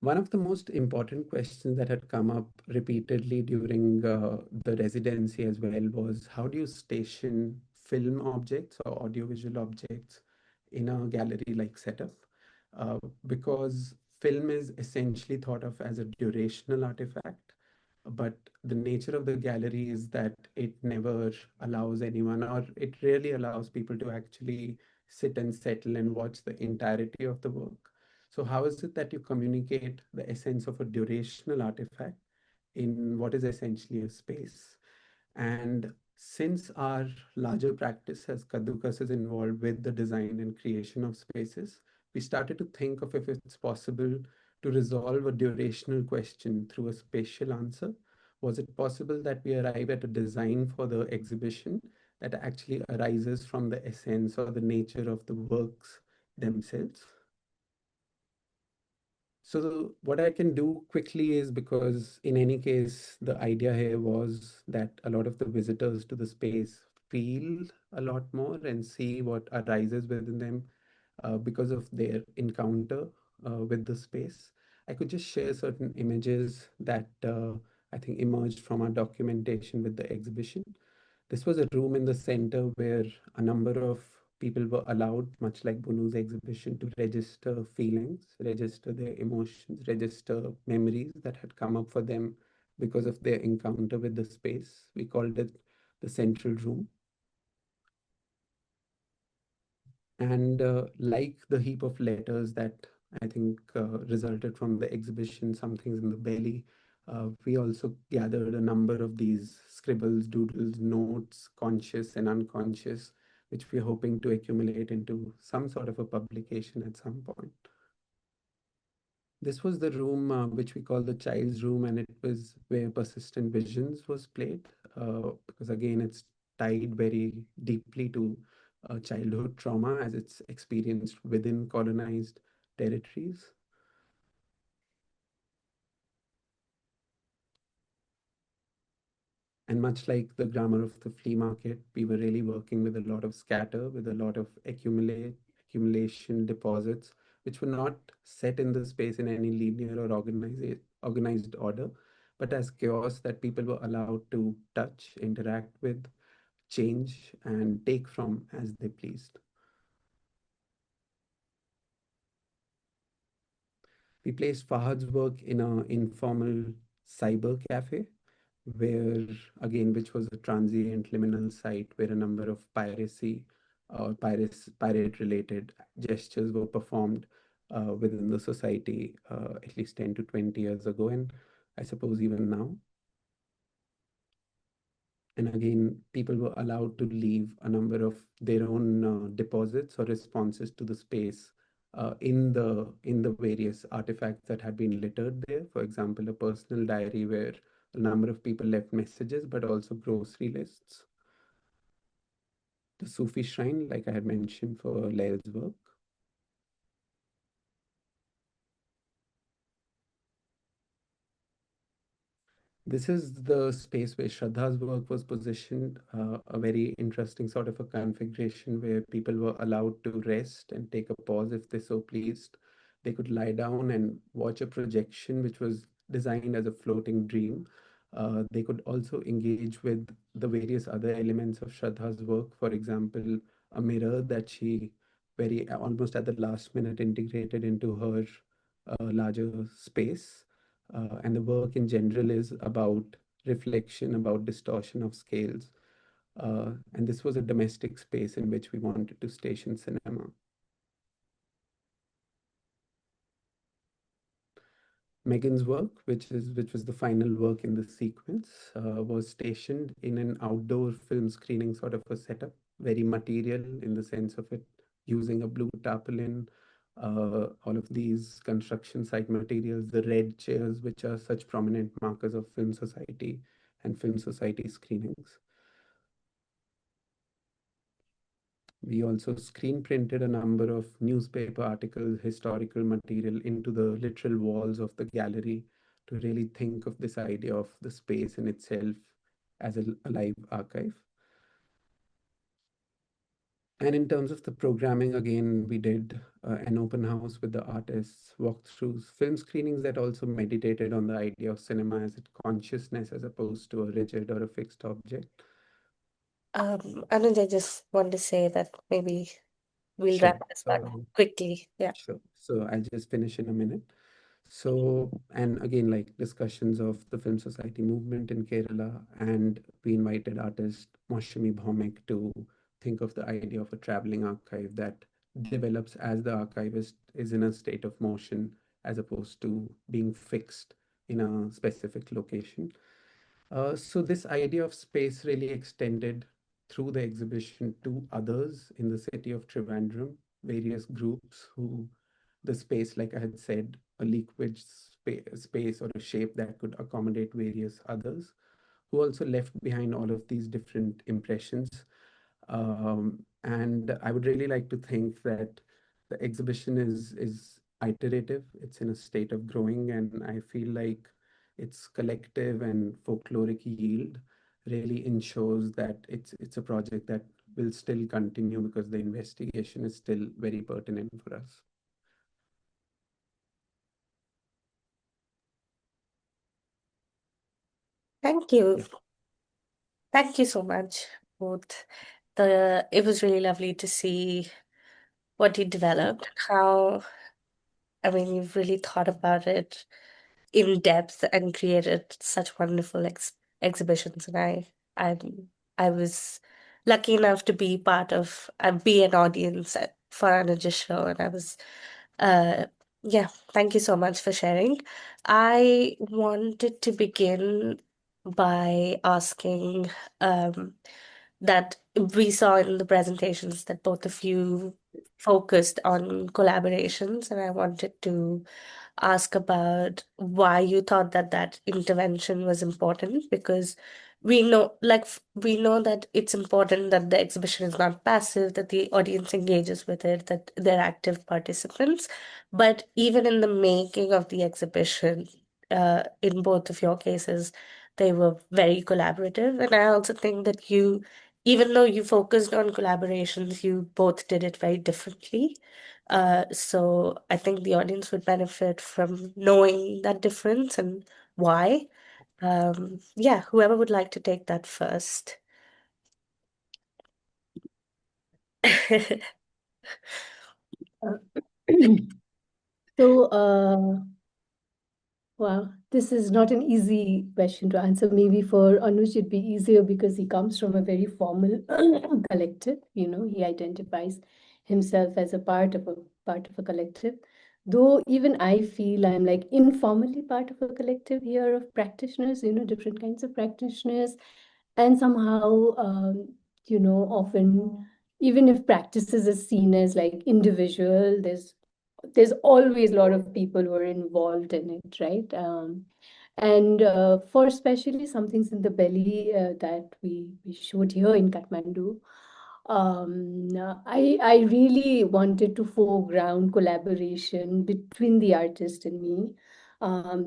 One of the most important questions that had come up repeatedly during the residency as well was, how do you station film objects or audiovisual objects in a gallery-like setup? Because film is essentially thought of as a durational artifact, but the nature of the gallery is that it never allows anyone, or it rarely allows people to actually sit and settle and watch the entirety of the work. So how is it that you communicate the essence of a durational artifact in what is essentially a space? And since our larger practice as Kadukas is involved with the design and creation of spaces, we started to think of if it's possible to resolve a durational question through a spatial answer. Was it possible that we arrive at a design for the exhibition that actually arises from the essence or the nature of the works themselves? So what I can do quickly is, because in any case, the idea here was that a lot of the visitors to the space feel a lot more and see what arises within them because of their encounter with the space. I could just share certain images that I think emerged from our documentation with the exhibition. This was a room in the center where a number of people were allowed, much like Bunu's exhibition, to register feelings, register their emotions, register memories that had come up for them because of their encounter with the space. We called it the central room. And like the heap of letters that I think resulted from the exhibition, Some Things in the Belly, we also gathered a number of these scribbles, doodles, notes, conscious and unconscious, which we're hoping to accumulate into some sort of a publication at some point. This was the room which we call the child's room, and it was where Persistent Visions was played, because again, it's tied very deeply to childhood trauma as it's experienced within colonized territories. And much like the grammar of the flea market, we were really working with a lot of scatter, with a lot of accumulation deposits, which were not set in the space in any linear or organized order, but as chaos that people were allowed to touch, interact with, change, and take from as they pleased. We placed Fahad's work in an informal cyber cafe where, again, which was a transient liminal site where a number of piracy or pirate related gestures were performed within the society at least 10 to 20 years ago, and I suppose even now. And again, people were allowed to leave a number of their own deposits or responses to the space in the various artifacts that had been littered there. For example, a personal diary where a number of people left messages, but also grocery lists. The Sufi shrine, like I had mentioned for Lael's work. This is the space where Shraddha's work was positioned, a very interesting sort of a configuration where people were allowed to rest and take a pause if they so pleased. They could lie down and watch a projection which was designed as a floating dream. They could also engage with the various other elements of Shraddha's work. For example, a mirror that she very almost at the last minute integrated into her larger space. And the work in general is about reflection, about distortion of scales. And this was a domestic space in which we wanted to station cinema. Megan's work, which was the final work in the sequence, was stationed in an outdoor film screening sort of a setup, very material in the sense of it using a blue tarpaulin, all of these construction site materials, the red chairs, which are such prominent markers of film society and film society screenings. We also screen printed a number of newspaper articles, historical material into the literal walls of the gallery to really think of this idea of the space in itself as a live archive. And in terms of the programming, again, we did an open house with the artists, walkthroughs, film screenings that also meditated on the idea of cinema as a consciousness as opposed to a rigid or a fixed object. Anuj, I just want to say that maybe we'll Sure. wrap this back quickly. Yeah. Sure. So I'll just finish in a minute. So, and again, like discussions of the Film Society movement in Kerala, and we invited artist Moshimi Bhaumik to think of the idea of a traveling archive that develops as the archivist is in a state of motion as opposed to being fixed in a specific location. So this idea of space really extended through the exhibition to others in the city of Trivandrum, various groups who the space, like I had said, a liquid space or a shape that could accommodate various others, who also left behind all of these different impressions. And I would really like to think that the exhibition is iterative. It's in a state of growing, and I feel like its collective and folkloric yield really ensures that it's a project that will still continue because the investigation is still very pertinent for us. Thank you. Yeah. Thank you so much, both. It was really lovely to see what you developed, how, I mean, you've really thought about it in depth and created such wonderful exhibitions. And I was lucky enough to be part of, be an audience for Anuj's show, and I was, yeah, thank you so much for sharing. I wanted to begin by asking that we saw in the presentations that both of you focused on collaborations, and I wanted to ask about why you thought that that intervention was important, because we know, we know that it's important that the exhibition is not passive, that the audience engages with it, that they're active participants. But even in the making of the exhibition, in both of your cases, they were very collaborative. And I also think that you, even though you focused on collaborations, you both did it very differently. So I think the audience would benefit from knowing that difference and why. Yeah, whoever would like to take that first. So, wow, this is not an easy question to answer. Maybe for Anuj, it'd be easier because he comes from a very formal collective. He identifies himself as a part of a collective. Though even I feel I'm like informally part of a collective here of practitioners, different kinds of practitioners, and somehow, often even if practices is seen as like individual, there's always a lot of people who are involved in it, right? And for especially some things in the belly that we showed here in Kathmandu, I really wanted to foreground collaboration between the artist and me,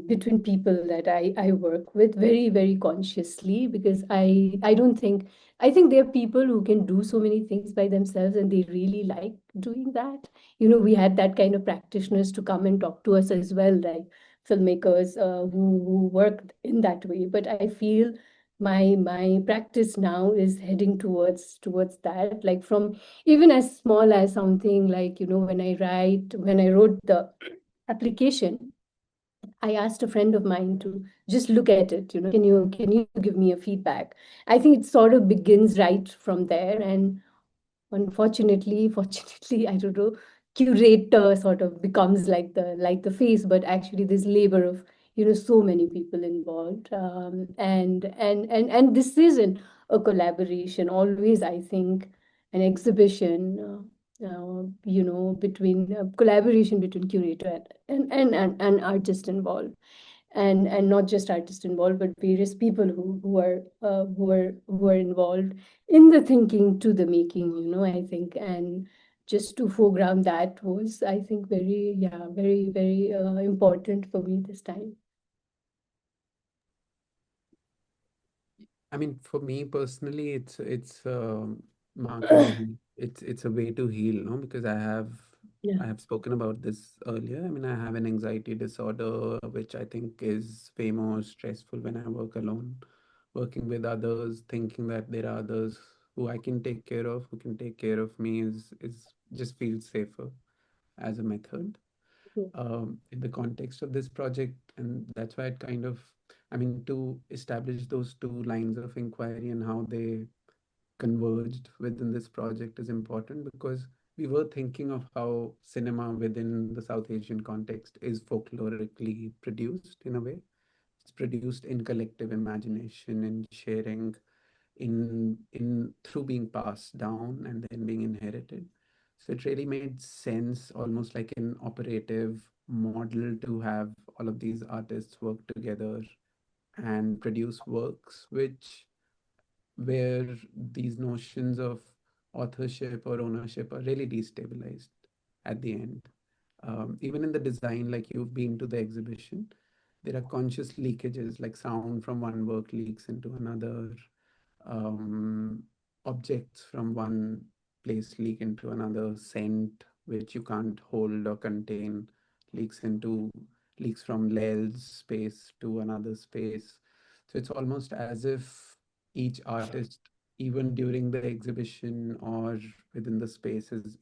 between people that I work with very, very consciously, because I don't think, I think there are people who can do so many things by themselves and they really like doing that. We had that kind of practitioners to come and talk to us as well, like filmmakers who worked in that way. But I feel my practice now is heading towards that, like from even as small as something like, when I wrote the application, I asked a friend of mine to just look at it, can you give me a feedback. I think it sort of begins right from there. And fortunately, I don't know, curator sort of becomes like the face, but actually there's labor of so many people involved, and this isn't a collaboration. Always, I think, an exhibition, between collaboration between curator and artist involved, and not just artists involved, but various people who are involved in the thinking to the making, I think. And just to foreground that was, I think, very, yeah, very, very important for me this time. I mean, for me personally, it's marking. It's a way to heal, no? Because Yeah. I have spoken about this earlier. I mean, I have an anxiety disorder, which I think is way more stressful when I work alone, working with others, thinking that there are others who I can take care of, who can take care of me is just feels safer as a method Mhm. in the context of this project. And that's why it kind of, I mean, to establish those two lines of inquiry and how they converged within this project is important, because we were thinking of how cinema within the South Asian context is folklorically produced in a way. It's produced in collective imagination and sharing, in through being passed down and then being inherited. So it really made sense, almost like an operative model, to have all of these artists work together and produce works which where these notions of authorship or ownership are really destabilized at the end. Even in the design, like you've been to the exhibition, there are conscious leakages, like sound from one work leaks into another, um, objects from one place leak into another, scent which you can't hold or contain leaks from Lel's space to another space. So it's almost as if each artist, even during the exhibition or within the space, is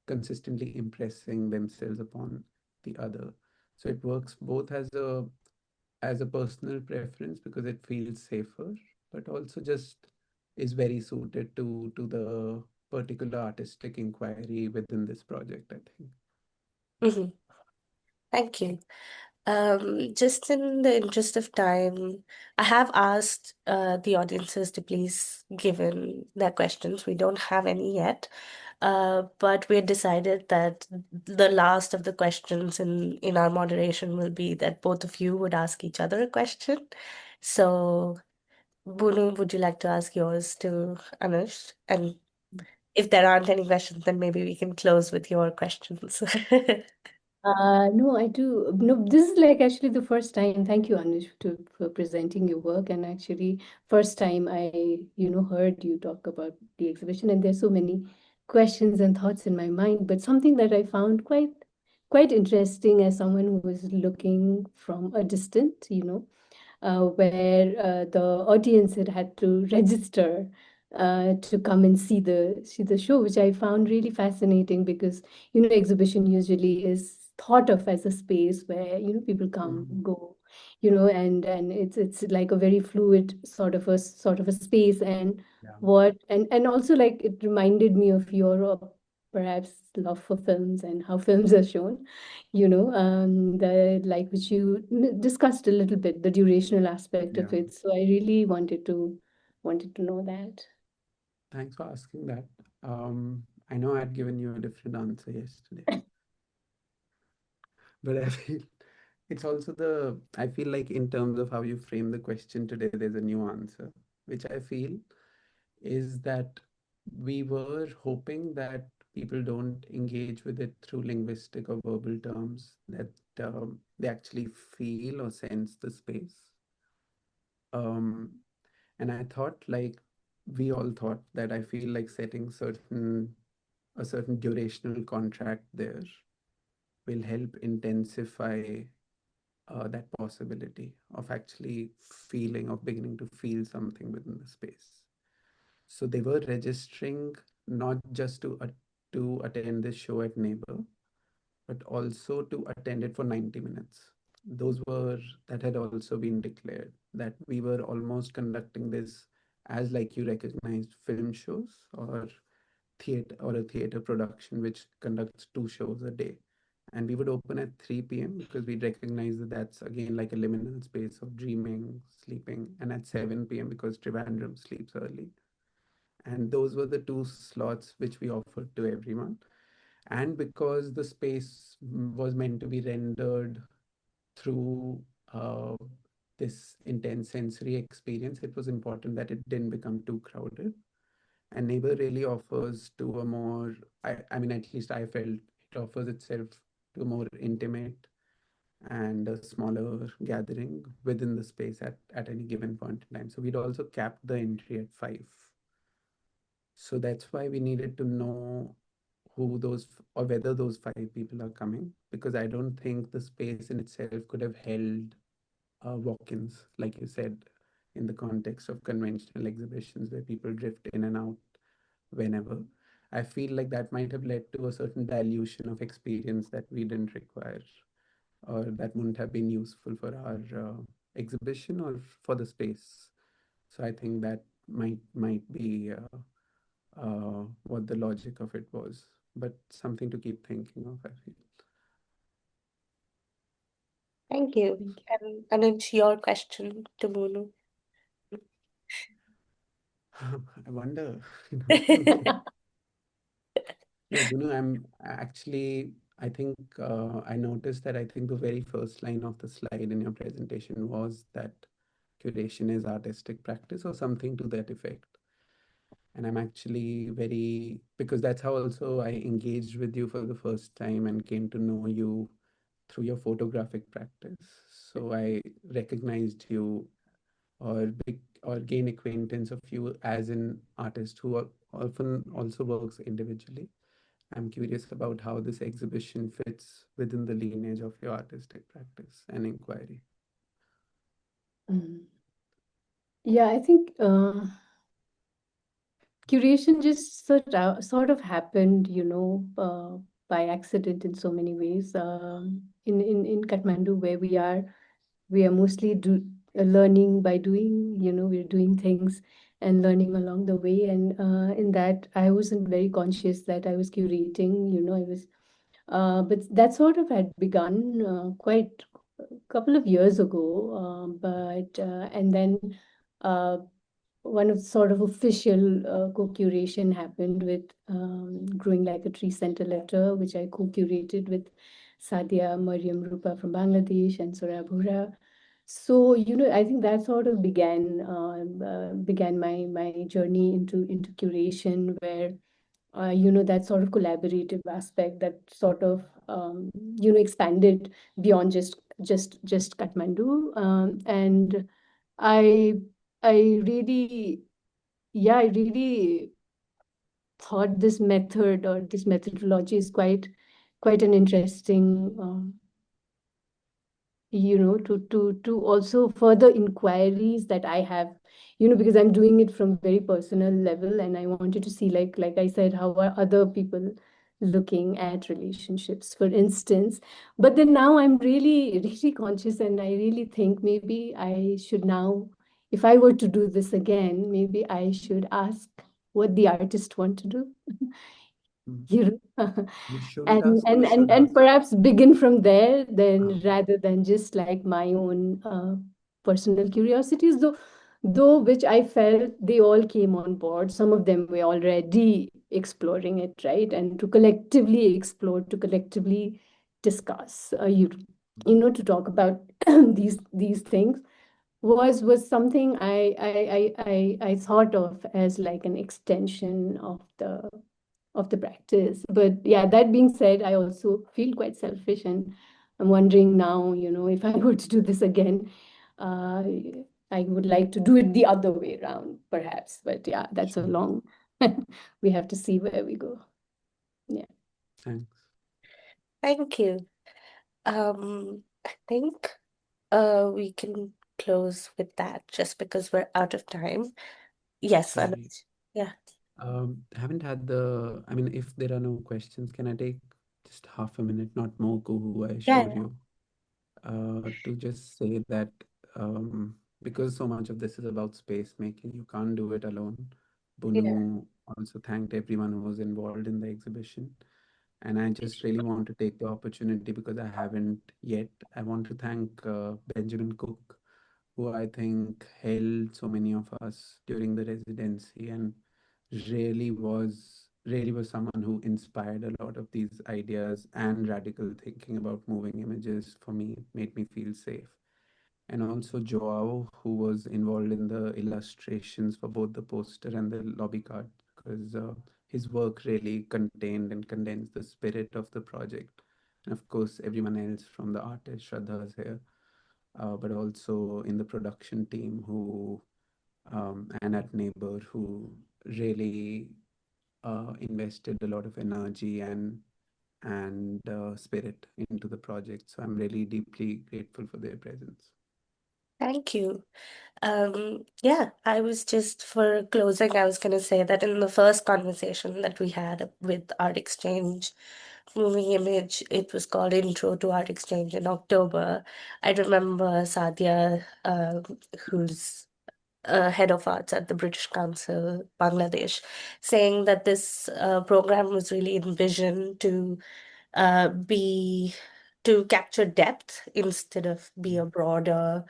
consistently impressing themselves upon the other. So it works both as a personal preference because it feels safer, but also just is very suited to the particular artistic inquiry within this project, I think. Mhm. Thank you. Just in the interest of time, I have asked the audiences to please give in their questions. We don't have any yet, but we had decided that the last of the questions in our moderation will be that both of you would ask each other a question. So, Bunu, would you like to ask yours to Anush? And if there aren't any questions, then maybe we can close with your questions. No, I do. No, this is like actually the first time. Thank you, Anuj, for presenting your work. And actually, first time heard you talk about the exhibition. And there's so many questions and thoughts in my mind. But something that I found quite interesting as someone who was looking from a distant, where the audience had to register to come and see the show, which I found really fascinating because exhibition usually is thought of as a space where people come go, and it's like a very fluid sort of a space. And Yeah. and also, like, it reminded me of your perhaps love for films and how films are shown, the like which you discussed a little bit, the durational aspect of Yeah. it. So I really wanted to know that. Thanks for asking that. I know I'd given you a different answer yesterday, but I feel it's also I feel like in terms of how you frame the question today, there's a new answer, which I feel is that we were hoping that people don't engage with it through linguistic or verbal terms, that they actually feel or sense the space. Um, and I thought, like, we all thought that I feel like setting a certain durational contract there will help intensify that possibility of actually of beginning to feel something within the space. So they were registering not just to attend this show at Neighbor, but also to attend it for 90 minutes. Those were that had also been declared, that we were almost conducting this as, like, you recognized film shows or a theater production which conducts 2 shows a day. And we would open at 3 p.m. because we recognize that that's again like a liminal space of dreaming, sleeping, and at 7 p.m. because Trivandrum sleeps early. And those were the 2 slots which we offered to everyone. And because the space was meant to be rendered through this intense sensory experience, it was important that it didn't become too crowded. And Neighbor really offers to a more, I mean, at least I felt it offers itself to a more intimate and a smaller gathering within the space at any given point in time. So we'd also capped the entry at 5. So that's why we needed to know who those or whether those 5 people are coming, because I don't think the space in itself could have held walk-ins, like you said, in the context of conventional exhibitions where people drift in and out whenever. I feel like that might have led to a certain dilution of experience that we didn't require, or that wouldn't have been useful for our exhibition or for the space. So I think that might be what the logic of it was, but something to keep thinking of, I feel. Thank you. Thank And it's your question to Bunu. I wonder. you. No, Bunu, I think I noticed that I think the very first line of the slide in your presentation was that curation is artistic practice or something to that effect. And I'm actually because that's how also I engaged with you for the first time and came to know you through your photographic practice. So I recognized you or gain acquaintance of you as an artist who often also works individually. I'm curious about how this exhibition fits within the lineage of your artistic practice and inquiry. Mm. Yeah, I think curation just sort of happened, by accident in so many ways. In Kathmandu, where we are mostly learning by doing. We're doing things and learning along the way. And in that, I wasn't very conscious that I was curating. I was, but that sort of had begun quite a couple of years ago. But and then uh, one of sort of official co-curation happened with Growing Like a Tree Center Letter, which I co-curated with Sadia Mariam Rupa from Bangladesh and Surya Bhura. So, I think that sort of began my journey into curation, where that sort of collaborative aspect that sort of expanded beyond just Kathmandu, and I I really, yeah, I really thought this method or this methodology is quite an interesting, to also further inquiries that I have, because I'm doing it from very personal level, and I wanted to see, like I said, how are other people looking at relationships, for instance. But then now I'm really, really conscious, and I really think maybe I should now, if I were to do this again, maybe I should ask what the artist want to do. Mm. You know? You shouldn't and ask, you and should and and ask. perhaps begin from there, then, Ah, rather than just like my own personal curiosities, though which I felt they all came on board. Some of them were already exploring it, right? And to collectively explore, to collectively discuss, to talk about these things was something I thought of as like an extension of the practice. But yeah, that being said, I also feel quite selfish, and I'm wondering now, if I were to do this again, uh, I would like to do it the other way around, perhaps. But yeah, that's a sure. long, we have to see where we go. Yeah. Thanks. Thank you. I think we can close with that just because we're out of time. Yes, Sorry. Anuj. Yeah. Haven't had the, I mean, if there are no questions, can I take just half a minute, not more, Kuhu, I Yeah, assure you, to just say that because so much of this is about space making, you can't do it alone. yeah. Bunu also thanked everyone who was involved in the exhibition. And I just really want to take the opportunity because I haven't yet. I want to thank Benjamin Cook, who I think held so many of us during the residency and really was someone who inspired a lot of these ideas and radical thinking about moving images for me, made me feel safe. And also Joao, who was involved in the illustrations for both the poster and the lobby card, because his work really contained and condensed the spirit of the project. And of course, everyone else from the artist, Shraddha's here, but also in the production team and at Neighbor, who really invested a lot of energy and spirit into the project. So I'm really deeply grateful for their presence. Thank you. Yeah, I was just for closing, I was going to say that in the first conversation that we had with Art Exchange Moving Image, it was called Intro to Art Exchange in October. I remember Sadia, who's head of arts at the British Council, Bangladesh, saying that this program was really envisioned be to capture depth instead of be a broader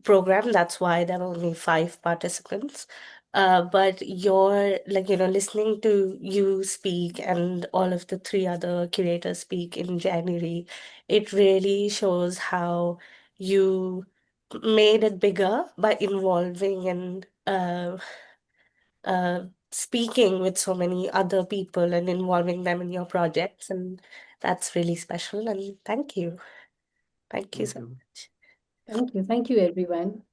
program. That's why there are only 5 participants. But you're like, listening to you speak and all of the 3 other curators speak in January, it really shows how you made it bigger by involving and speaking with so many other people and involving them in your projects. And that's really special. And thank you. Thank you Thank so you. much. Thank you. Thank you, everyone.